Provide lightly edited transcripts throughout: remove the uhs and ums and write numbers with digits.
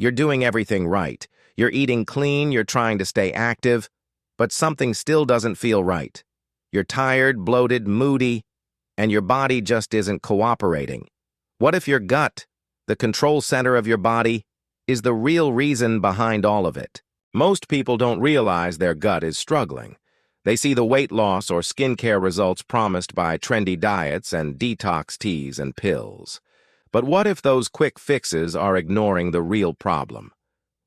You're doing everything right. You're eating clean, you're trying to stay active, but something still doesn't feel right. You're tired, bloated, moody, and your body just isn't cooperating. What if your gut, the control center of your body, is the real reason behind all of it? Most people don't realize their gut is struggling. They see the weight loss or skincare results promised by trendy diets and detox teas and pills. But what if those quick fixes are ignoring the real problem?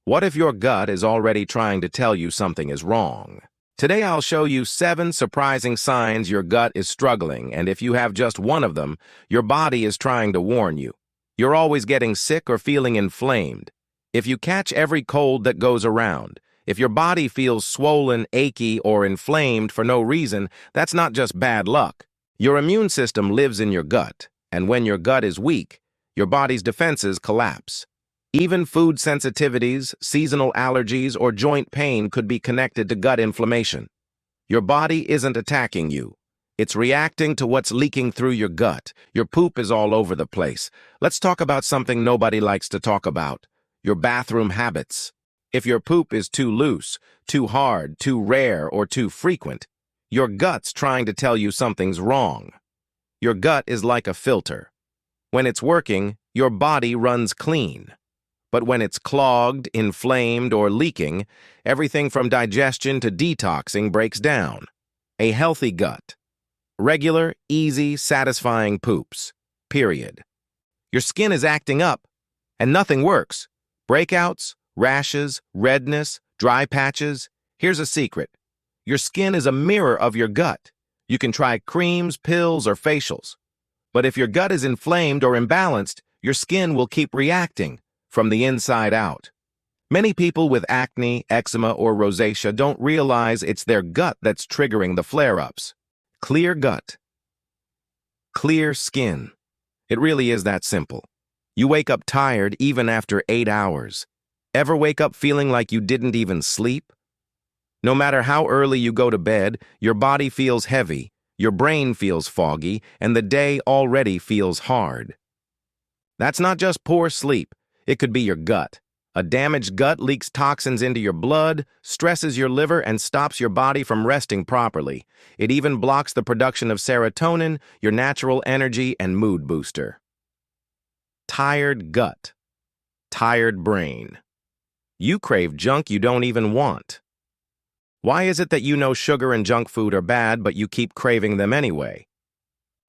What if your gut is already trying to tell you something is wrong? Today I'll show you 7 surprising signs your gut is struggling, and if you have just one of them, your body is trying to warn you. You're always getting sick or feeling inflamed. If you catch every cold that goes around, if your body feels swollen, achy, or inflamed for no reason, that's not just bad luck. Your immune system lives in your gut, and when your gut is weak, your body's defenses collapse. Even food sensitivities, seasonal allergies, or joint pain could be connected to gut inflammation. Your body isn't attacking you. It's reacting to what's leaking through your gut. Your poop is all over the place. Let's talk about something nobody likes to talk about: your bathroom habits. If your poop is too loose, too hard, too rare, or too frequent, your gut's trying to tell you something's wrong. Your gut is like a filter. When it's working, your body runs clean. But when it's clogged, inflamed, or leaking, everything from digestion to detoxing breaks down. A healthy gut. Regular, easy, satisfying poops. Period. Your skin is acting up, and nothing works. Breakouts, rashes, redness, dry patches. Here's a secret. Your skin is a mirror of your gut. You can try creams, pills, or facials. But if your gut is inflamed or imbalanced, your skin will keep reacting from the inside out. Many people with acne, eczema, or rosacea don't realize it's their gut that's triggering the flare-ups. Clear gut. Clear skin. It really is that simple. You wake up tired even after 8 hours. Ever wake up feeling like you didn't even sleep? No matter how early you go to bed, your body feels heavy, your brain feels foggy, and the day already feels hard. That's not just poor sleep. It could be your gut. A damaged gut leaks toxins into your blood, stresses your liver, and stops your body from resting properly. It even blocks the production of serotonin, your natural energy and mood booster. Tired gut. Tired brain. You crave junk you don't even want. Why is it that you know sugar and junk food are bad, but you keep craving them anyway?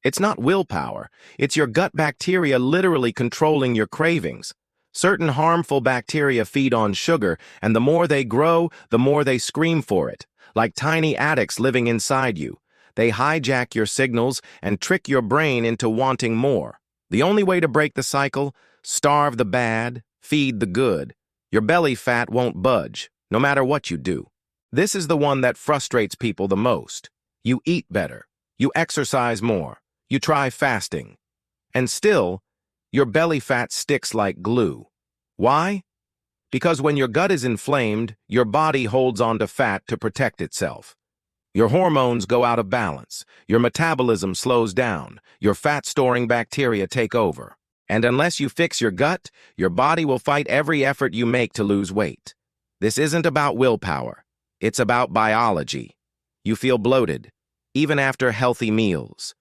It's not willpower. It's your gut bacteria literally controlling your cravings. Certain harmful bacteria feed on sugar, and the more they grow, the more they scream for it, like tiny addicts living inside you. They hijack your signals and trick your brain into wanting more. The only way to break the cycle: starve the bad, feed the good. Your belly fat won't budge, no matter what you do. This is the one that frustrates people the most. You eat better, you exercise more, you try fasting, and still, your belly fat sticks like glue. Why? Because when your gut is inflamed, your body holds on to fat to protect itself. Your hormones go out of balance, your metabolism slows down, your fat-storing bacteria take over. And unless you fix your gut, your body will fight every effort you make to lose weight. This isn't about willpower. It's about biology. You feel bloated, even after healthy meals.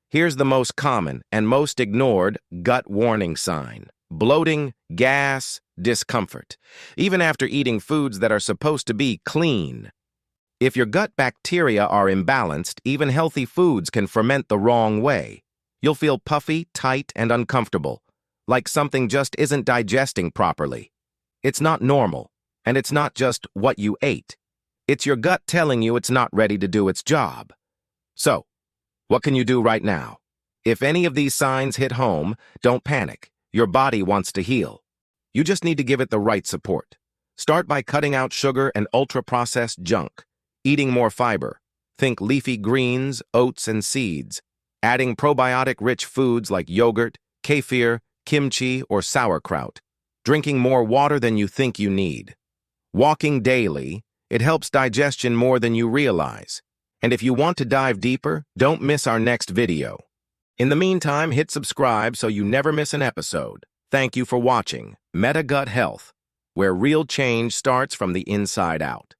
Here's the most common and most ignored gut warning sign: bloating, gas, discomfort, even after eating foods that are supposed to be clean. If your gut bacteria are imbalanced, even healthy foods can ferment the wrong way. You'll feel puffy, tight, and uncomfortable, like something just isn't digesting properly. It's not normal, and it's not just what you ate. It's your gut telling you it's not ready to do its job. So, what can you do right now? If any of these signs hit home, don't panic. Your body wants to heal. You just need to give it the right support. Start by cutting out sugar and ultra-processed junk, eating more fiber. Think leafy greens, oats, and seeds. Adding probiotic-rich foods like yogurt, kefir, kimchi, or sauerkraut. Drinking more water than you think you need. Walking daily. It helps digestion more than you realize. And if you want to dive deeper, don't miss our next video. In the meantime, hit subscribe so you never miss an episode. Thank you for watching Meta Gut Health. where real change starts from the inside out.